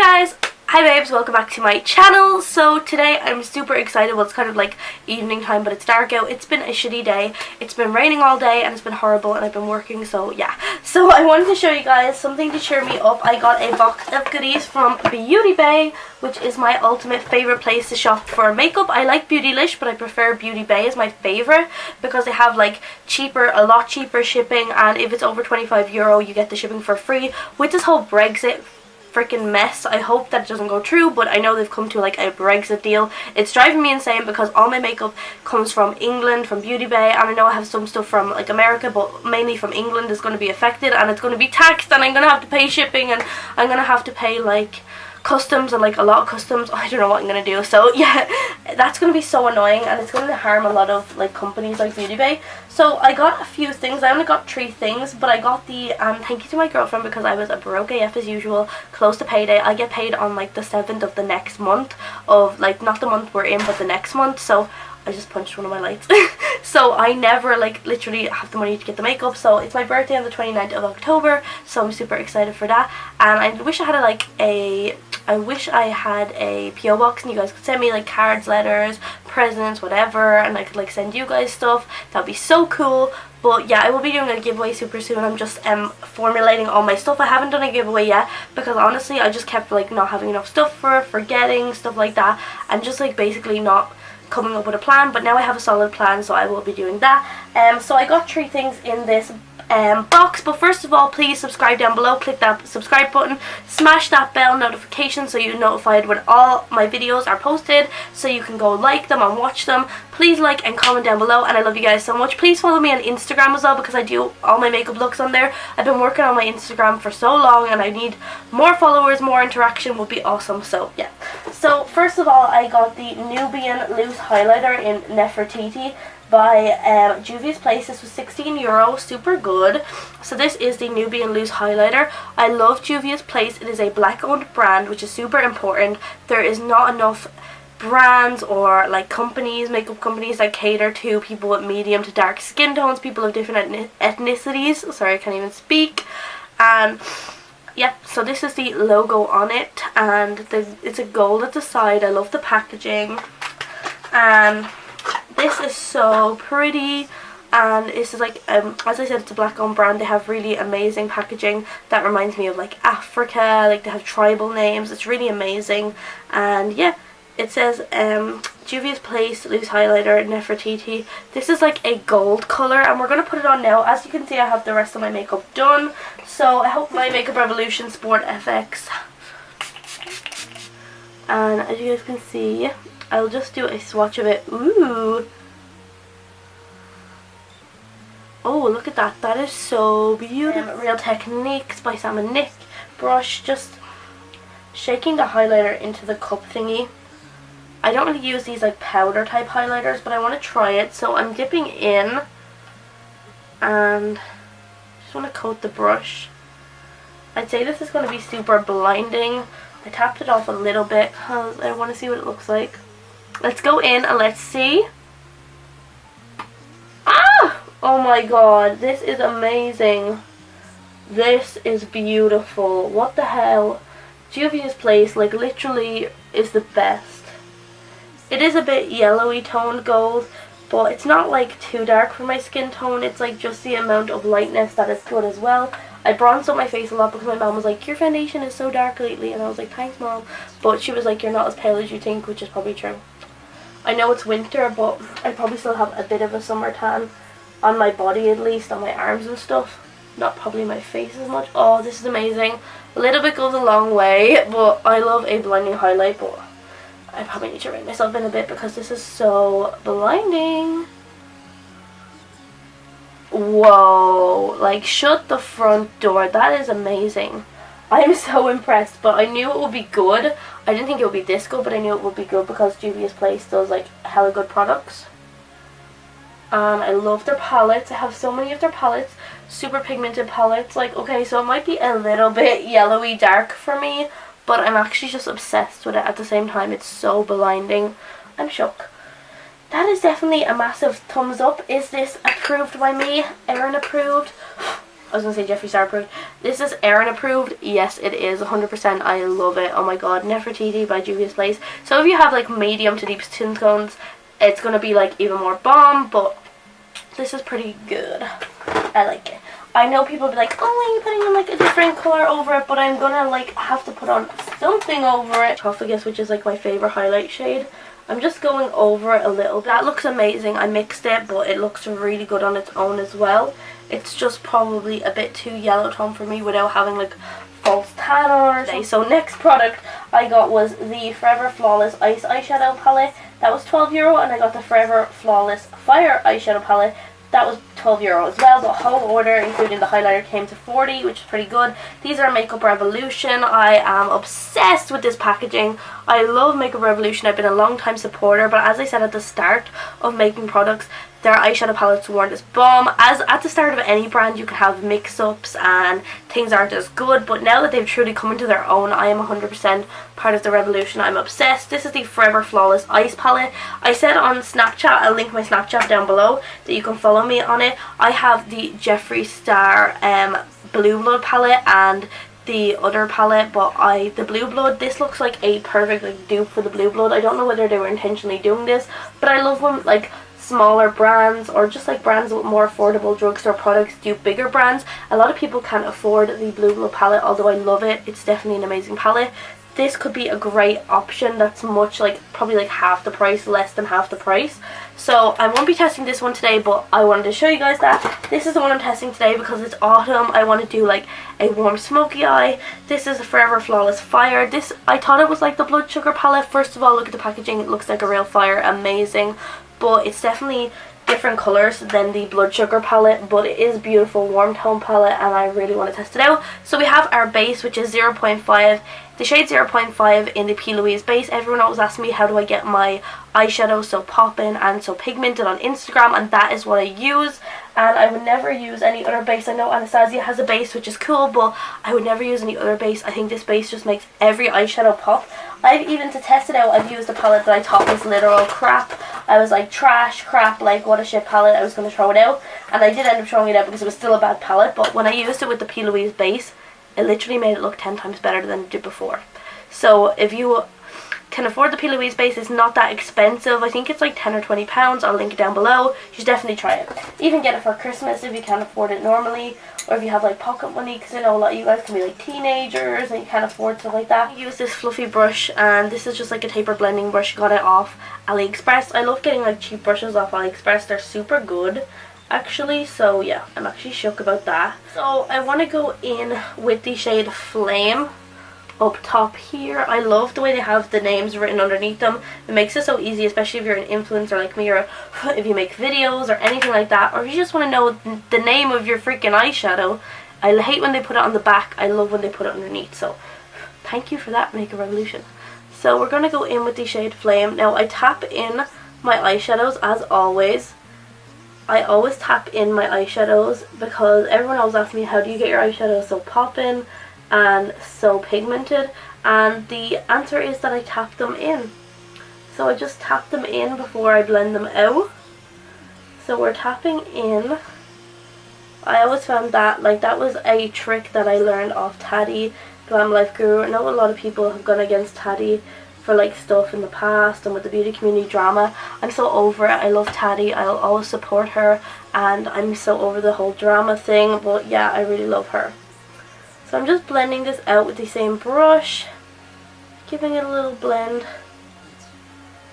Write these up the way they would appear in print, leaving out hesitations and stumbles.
guys! Hi babes, welcome back to my channel. So today I'm super excited. Well, it's kind of like evening time, but it's dark out. It's been a shitty day. It's been raining all day and it's been horrible and I've been working, so yeah. So I wanted to show you guys something to cheer me up. I got a box of goodies from Beauty Bay, which is my ultimate favourite place to shop for makeup. I like Beautylish, but I prefer Beauty Bay as my favourite because they have like a lot cheaper shipping, and if it's over €25 you get the shipping for free. With this whole Brexit freaking mess, I hope that it doesn't go through, but I know they've come to like a Brexit deal. It's driving me insane because all my makeup comes from England, from Beauty Bay, and I know I have some stuff from like America, but mainly from England is going to be affected, and it's going to be taxed, and I'm going to have to pay shipping, and I'm going to have to pay like customs, and like a lot of customs. I don't know what I'm going to do. So yeah, that's going to be so annoying, and it's going to harm a lot of like companies like Beauty Bay. So I got a few things. I only got 3 things, but I got the thank you to my girlfriend because I was a broke AF as usual, close to payday. I get paid on like the 7th of the next month, of like not the month we're in but the next month. So I just punched one of my lights. So I never like literally have the money to get the makeup. So it's my birthday on the 29th of October, so I'm super excited for that. And I wish I had a PO box and you guys could send me like cards, letters, presents, whatever, and I could like send you guys stuff. That would be so cool. But yeah, I will be doing a giveaway super soon. I'm just formulating all my stuff. I haven't done a giveaway yet because honestly I just kept like not having enough stuff forgetting stuff like that, and just like basically not coming up with a plan. But now I have a solid plan, so I will be doing that. So I got 3 things in this box, but first of all, please subscribe down below. Click that subscribe button, smash that bell notification so you're notified when all my videos are posted, so you can go like them and watch them. Please like and comment down below, and I love you guys so much. Please follow me on Instagram as well because I do all my makeup looks on there. I've been working on my Instagram for so long and I need more followers. More interaction would be awesome. So yeah, so first of all I got the Nubian loose highlighter in Nefertiti by Juvia's Place. This was €16, super good. So this is the Nubian loose highlighter. I love Juvia's Place. It is a black owned brand, which is super important. There is not enough brands or like companies, makeup companies that cater to people with medium to dark skin tones, people of different ethnicities. Sorry, I can't even speak. And yep, so this is the logo on it, and it's a gold at the side. I love the packaging, and this is so pretty. And this is like as I said, it's a black owned brand. They have really amazing packaging that reminds me of like Africa. Like they have tribal names. It's really amazing. And yeah, it says Juvia's Place loose highlighter Nefertiti. This is like a gold color, and we're going to put it on now. As you can see, I have the rest of my makeup done, so I hope my Makeup Revolution Sport FX. And as you guys can see, I'll just do a swatch of it. Ooh. Oh, look at that. That is so beautiful. Real Techniques by Sam and Nick brush. Just shaking the highlighter into the cup thingy. I don't really use these like powder type highlighters, but I want to try it. So I'm dipping in and just want to coat the brush. I'd say this is going to be super blinding. I tapped it off a little bit because I want to see what it looks like. Let's go in and let's see. Ah! Oh my god, this is amazing. This is beautiful. What the hell? Juvia's Place like literally is the best. It is a bit yellowy toned gold, but it's not like too dark for my skin tone. It's like just the amount of lightness that is good as well. I bronzed up my face a lot because my mom was like, your foundation is so dark lately, and I was like, thanks mom. But she was like, you're not as pale as you think, which is probably true. I know it's winter, but I probably still have a bit of a summer tan on my body, at least on my arms and stuff. Not probably my face as much. Oh, this is amazing. A little bit goes a long way, but I love a blinding highlight, but I probably need to rein myself in a bit because this is so blinding. Whoa, like shut the front door. That is amazing. I am so impressed, but I knew it would be good. I didn't think it would be this good, but I knew it would be good because Juvia's Place does like hella good products. And I love their palettes. I have so many of their palettes, super pigmented palettes. Like, okay, so it might be a little bit yellowy dark for me, but I'm actually just obsessed with it at the same time. It's so blinding. I'm shook. That is definitely a massive thumbs up. Is this approved by me? Erin approved? I was gonna say Jeffree Star approved. This is Erin approved. Yes, it is 100%. I love it. Oh my god, Nefertiti by Juvia's Place. So if you have like medium to deep skin tones, it's gonna be like even more bomb, but this is pretty good. I like it. I know people will be like, oh, are you putting in like a different color over it, but I'm gonna like have to put on something over it. Esophagus, which is like my favorite highlight shade. I'm just going over it a little bit. That looks amazing. I mixed it, but it looks really good on its own as well. It's just probably a bit too yellow tone for me without having like false tan on or something. So next product I got was the Forever Flawless Ice Eyeshadow Palette. That was €12, and I got the Forever Flawless Fire Eyeshadow Palette. That was €12 as well. The whole order, including the highlighter, came to $40, which is pretty good. These are Makeup Revolution. I am obsessed with this packaging. I love Makeup Revolution. I've been a long time supporter, but as I said at the start of making products, their eyeshadow palettes weren't as bomb. As at the start of any brand, you can have mix-ups and things aren't as good, but now that they've truly come into their own, I am 100% part of the revolution. I'm obsessed. This is the Forever Flawless Ice Palette. I said on Snapchat, I'll link my Snapchat down below, that you can follow me on it. I have the Jeffree Star Blue Blood palette and the other palette, but the Blue Blood, this looks like a perfect like dupe for the Blue Blood. I don't know whether they were intentionally doing this, but I love when like smaller brands or just like brands with more affordable drugstore products do bigger brands. A lot of people can't afford the Blue Blood palette, although I love it. It's definitely an amazing palette. This could be a great option that's much like probably like half the price, less than half the price. So I won't be testing this one today, but I wanted to show you guys that this is the one I'm testing today because it's autumn. I want to do like a warm smoky eye. This is a Forever Flawless Fire. This, I thought it was like the Blood Sugar palette. First of all, look at the packaging. It looks like a real fire. Amazing. But it's definitely different colours than the Blood Sugar palette, but it is beautiful warm tone palette, and I really want to test it out. So we have our base, which is 0.5, the shade 0.5 in the P. Louise base. Everyone always asks me how do I get my eyeshadow so poppin' and so pigmented on Instagram, and that is what I use. And I would never use any other base. I know Anastasia has a base which is cool, but I would never use any other base. I think this base just makes every eyeshadow pop. I've even, to test it out, I've used a palette that I thought was literal crap. I was like, trash, crap, like what a shit palette, I was going to throw it out. And I did end up throwing it out because it was still a bad palette, but when I used it with the P. Louise base, it literally made it look 10 times better than it did before. So if you can afford the P. Louise base, it's not that expensive. I think it's like £10 or £20. I'll link it down below. You should definitely try it. Even get it for Christmas if you can't afford it normally, or if you have like pocket money, because I know a lot of you guys can be like teenagers and you can't afford stuff like that. I use this fluffy brush, and this is just like a taper blending brush. Got it off AliExpress. I love getting like cheap brushes off AliExpress. They're super good actually, so yeah, I'm actually shook about that. So I want to go in with the shade Flame up top here. I love the way they have the names written underneath them. It makes it so easy, especially if you're an influencer like me, or if you make videos or anything like that, or if you just want to know the name of your freaking eyeshadow. I hate when they put it on the back. I love when they put it underneath, so thank you for that, Makeup Revolution. So we're going to go in with the shade Flame. Now I tap in my eyeshadows as always. I always tap in my eyeshadows because everyone always asks me, how do you get your eyeshadows so poppin' and so pigmented? And the answer is that I tap them in. So I just tap them in before I blend them out. So we're tapping in. I always found that like that was a trick that I learned off Taddy, Glam Life Guru. I know a lot of people have gone against Taddy for like stuff in the past and with the beauty community drama. I'm so over it. I love Taddy. I'll always support her, and I'm so over the whole drama thing, but yeah, I really love her. So I'm just blending this out with the same brush, giving it a little blend.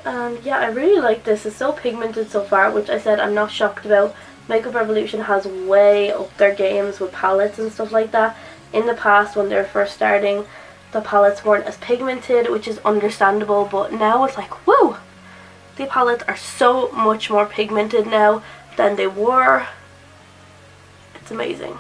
And yeah, I really like this. It's so pigmented so far, which I said I'm not shocked about. Makeup Revolution has way up their games with palettes and stuff like that. In the past, when they were first starting, the palettes weren't as pigmented, which is understandable, but now it's like, woo! The palettes are so much more pigmented now than they were. It's amazing.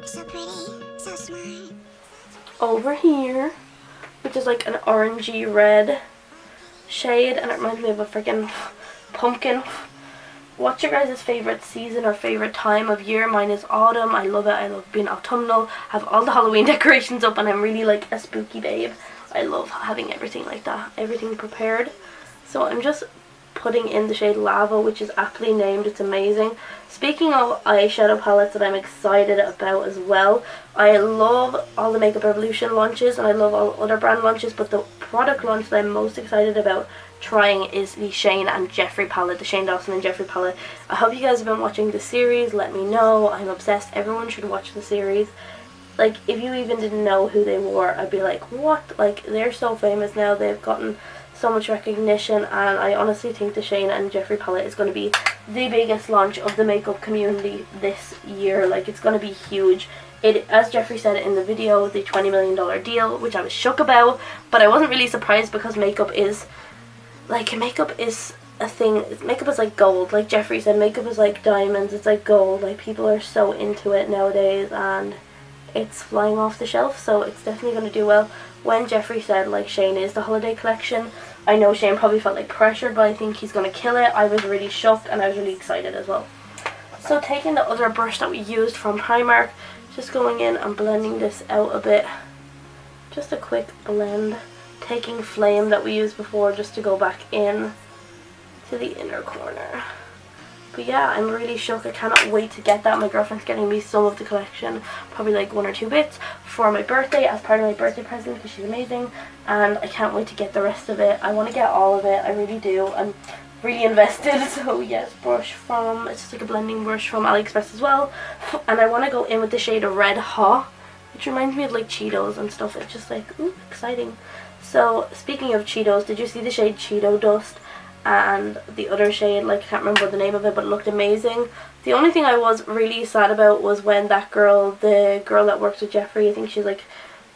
So pretty, so smart. Over here, which is like an orangey red shade, and it reminds me of a freaking pumpkin. what's your guys' favourite season or favourite time of year? Mine is autumn. I love it. I love being autumnal. I have all the Halloween decorations up and I'm really like a spooky babe. I love having everything like that, everything prepared. So I'm just putting in the shade Lava, which is aptly named. It's amazing. Speaking of eyeshadow palettes that I'm excited about as well, I love all the Makeup Revolution launches and I love all other brand launches, but the product launch that I'm most excited about trying is the Shane and Geoffrey palette, the Shane Dawson and Geoffrey palette. I hope you guys have been watching the series. Let me know. I'm obsessed. Everyone should watch the series. Like, if you even didn't know who they were, I'd be like, what? Like, they're so famous now. They've gotten so much recognition, and I honestly think the Shane and Geoffrey palette is going to be the biggest launch of the makeup community this year. Like, it's going to be huge. It, as Geoffrey said in the video, the $20 million deal, which I was shook about, but I wasn't really surprised because makeup is a thing. Makeup is like gold. Like Geoffrey said, makeup is like diamonds. It's like gold. Like, people are so into it nowadays, and it's flying off the shelf, so it's definitely going to do well. When Geoffrey said like Shane is the holiday collection, I know Shane probably felt like pressured, but I think he's going to kill it. I was really shocked and I was really excited as well. So taking the other brush that we used from Primark, just going in and blending this out a bit. Just a quick blend. Taking Flame that we used before just to go back in to the inner corner. But yeah, I'm really shook. I cannot wait to get that. My girlfriend's getting me some of the collection, probably like 1 or 2 bits, for my birthday as part of my birthday present because she's amazing, and I can't wait to get the rest of it. I want to get all of it. I really do. I'm really invested. So yes, brush from, it's just like a blending brush from AliExpress as well, and I want to go in with the shade of Red Hot, which reminds me of like Cheetos and stuff. It's just like, ooh, exciting. So speaking of Cheetos, did you see the shade Cheeto Dust? And the other shade, like, I can't remember the name of it, but it looked amazing. The only thing I was really sad about was when that girl, the girl that works with Geoffrey, I think she's like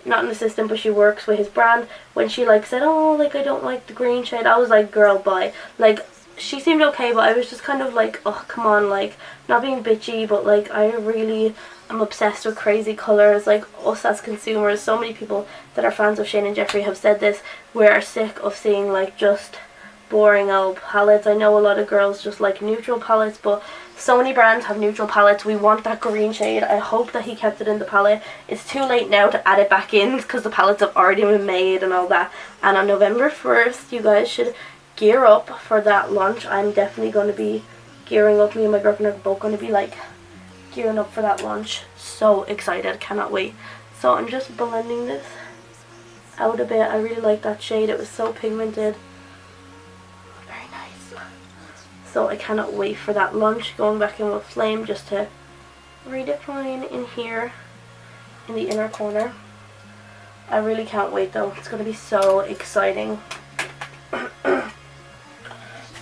not an assistant but she works with his brand, when she like said, oh, like, I don't like the green shade, I was like, girl, bye. Like, she seemed okay, but I was just kind of like, oh, come on, like, not being bitchy, but like, I really am obsessed with crazy colours. Like, us as consumers, so many people that are fans of Shane and Geoffrey have said this, we're sick of seeing like just boring old palettes. I know a lot of girls just like neutral palettes, but so many brands have neutral palettes. We want that green shade. I hope that he kept it in the palette. It's too late now to add it back in because the palettes have already been made and all that. And on November 1st, you guys should gear up for that launch. I'm definitely going to be gearing up. Me and my girlfriend are both going to be like gearing up for that launch. So excited. Cannot wait. So I'm just blending this out a bit. I really like that shade. It was so pigmented. So I cannot wait for that launch. Going back in with Flame just to redefine in here in the inner corner. I really can't wait though. It's going to be so exciting.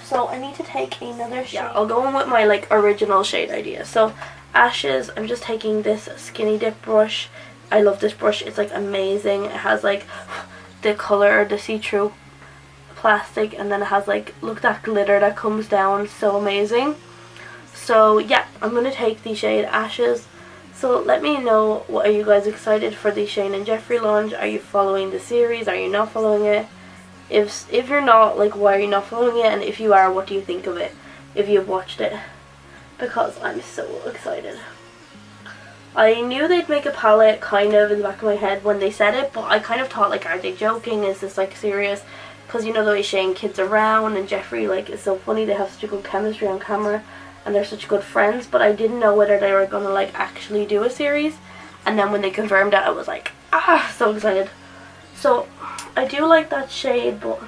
So I need to take another shade. Yeah, I'll go in with my like original shade idea. So Ashes, I'm just taking this skinny dip brush. I love this brush. It's like amazing. It has like the color, the see-through plastic, and then it has like, look, that glitter that comes down, so amazing. So yeah, I'm gonna take the shade Ashes. So let me know, what are you guys excited for the Shane and Geoffrey launch? Are you following the series? Are you not following it? If you're not, like, why are you not following it? And if you are, what do you think of it if you've watched it? Because I'm so excited. I knew they'd make a palette kind of in the back of my head when they said it, but I kind of thought like, are they joking? Is this like serious? Because you know the way Shane kids around and Geoffrey, like, is so funny. They have such a good chemistry on camera and they're such good friends, but I didn't know whether they were gonna like actually do a series. And then when they confirmed it, I was like, ah, so excited. So I do like that shade, but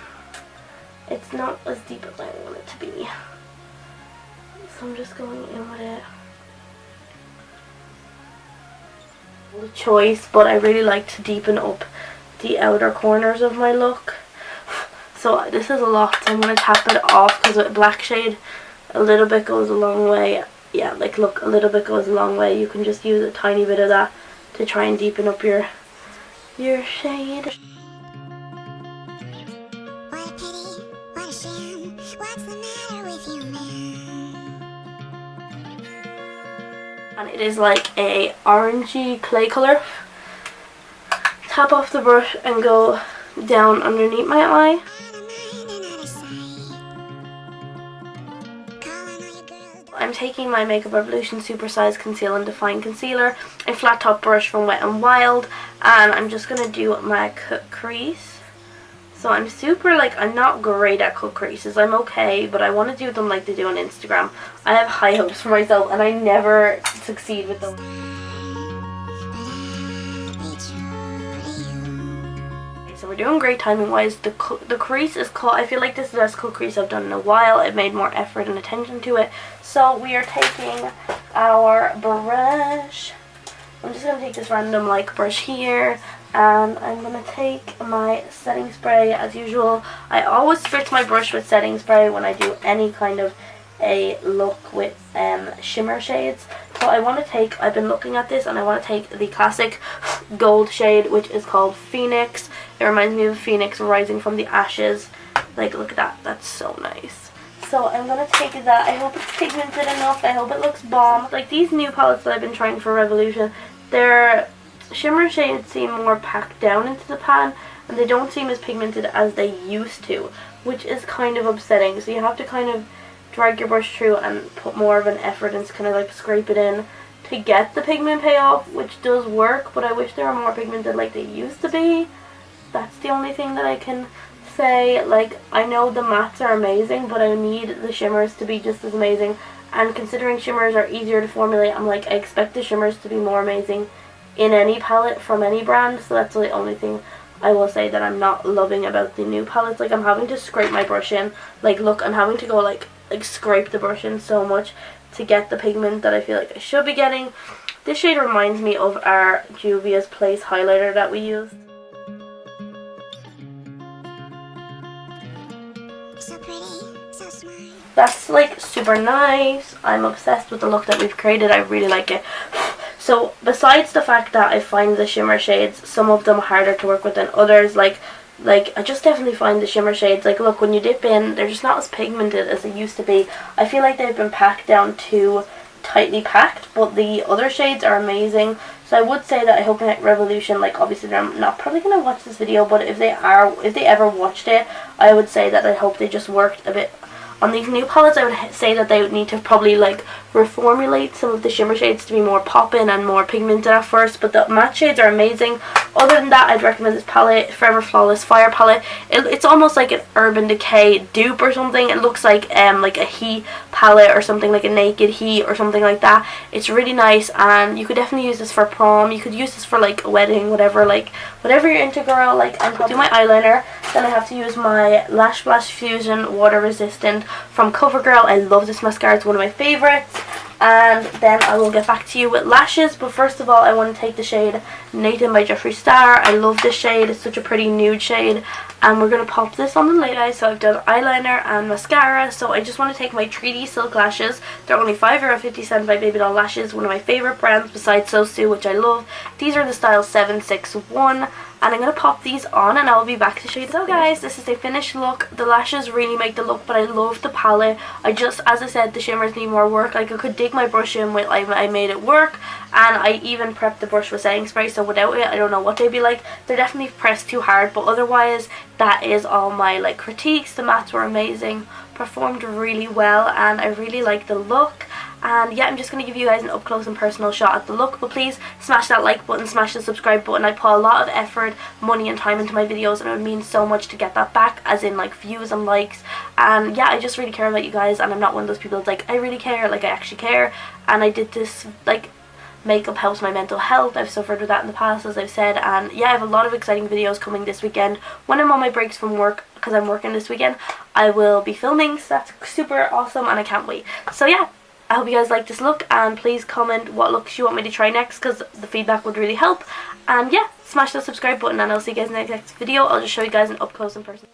it's not as deep as I want it to be. So I'm just going in with it. The choice, but I really like to deepen up the outer corners of my look. So this is a lot, so I'm going to tap it off because with black shade a little bit goes a long way. Yeah, like, look, a little bit goes a long way. You can just use a tiny bit of that to try and deepen up your shade. What a pity, what a shame. What's the matter with you, man? And it is like a orangey clay colour. Tap off the brush and go down underneath my eye. I'm taking my Makeup Revolution Supersize Conceal and Define Concealer, a flat top brush from Wet n Wild, and I'm just going to do my cut crease. So I'm I'm not great at cut creases. I'm okay, but I want to do them like they do on Instagram. I have high hopes for myself and I never succeed with them. So we're doing great timing wise. The crease is cut. I feel like this is the best cut crease I've done in a while. I've made more effort and attention to it. So we are taking our brush. I'm just going to take this random like brush here, and I'm going to take my setting spray as usual. I always spritz my brush with setting spray when I do any kind of a look with shimmer shades. So I've been looking at this and I want to take the classic gold shade, which is called Phoenix. It reminds me of Phoenix rising from the ashes. Like, look at that, that's so nice. So I'm going to take that. I hope it's pigmented enough. I hope it looks bomb. Like these new palettes that I've been trying for Revolution, their shimmer shades seem more packed down into the pan and they don't seem as pigmented as they used to, which is kind of upsetting. So you have to kind of drag your brush through and put more of an effort and kind of like scrape it in to get the pigment payoff, which does work, but I wish they were more pigmented like they used to be. That's the only thing that I can say. Like, I know the mattes are amazing, but I need the shimmers to be just as amazing, and considering shimmers are easier to formulate, I expect the shimmers to be more amazing in any palette from any brand. So that's the only thing I will say that I'm not loving about the new palettes. Like, I'm having to scrape my brush in. Like, look, I'm having to go like scrape the brush in so much to get the pigment that I feel like I should be getting. This shade reminds me of our Juvia's Place highlighter that we used. So pretty, so smart. That's like super nice. I'm obsessed with the look that we've created. I really like it. So besides the fact that I find the shimmer shades, some of them harder to work with than others, like I just definitely find the shimmer shades, like look, when you dip in, they're just not as pigmented as they used to be. I feel like they've been packed down too tightly packed, but the other shades are amazing. So I would say that I hope at Revolution, like obviously they're not probably going to watch this video, but if they ever watched it, I would say that I hope they just worked a bit on these new palettes. I would say that they would need to probably like reformulate some of the shimmer shades to be more poppin' and more pigmented at first, but the matte shades are amazing. Other than that, I'd recommend this palette, Forever Flawless Fire palette. It's almost like an Urban Decay dupe or something. It looks like a Heat palette or something, like a Naked Heat or something like that. It's really nice, and you could definitely use this for prom. You could use this for like a wedding, whatever you're into, girl. Like, I'm going to do my eyeliner. Then I have to use my Lash Blast Fusion Water Resistant from CoverGirl. I love this mascara. It's one of my favorites. And then I will get back to you with lashes, but first of all I want to take the shade Nathan by Geoffree Star. I love this shade. It's such a pretty nude shade, and we're going to pop this on the lid, guys. So I've done eyeliner and mascara, so I just want to take my 3D Silk lashes. They're only €5.50 by Baby Doll Lashes, one of my favourite brands besides Sosu, which I love. These are the style 761. And I'm going to pop these on and I'll be back to show you. So guys, this is a finished look. The lashes really make the look, but I love the palette. As I said, the shimmers need more work. Like, I could dig my brush in with, I made it work. And I even prepped the brush with setting spray, so without it, I don't know what they'd be like. They're definitely pressed too hard, but otherwise, that is all my like critiques. The mattes were amazing, performed really well, and I really like the look. And yeah, I'm just going to give you guys an up close and personal shot at the look, but please smash that like button, smash the subscribe button. I put a lot of effort, money and time into my videos, and it would mean so much to get that back, as in like views and likes. And yeah, I just really care about you guys, and I'm not one of those people that's like, I really care, like I actually care. And I did this, like, makeup helps my mental health. I've suffered with that in the past, as I've said. And yeah, I have a lot of exciting videos coming this weekend. When I'm on my breaks from work, because I'm working this weekend, I will be filming, so that's super awesome and I can't wait. So yeah, I hope you guys like this look, and please comment what looks you want me to try next, because the feedback would really help. And yeah, smash the subscribe button, and I'll see you guys in the next video. I'll just show you guys an up close and personal.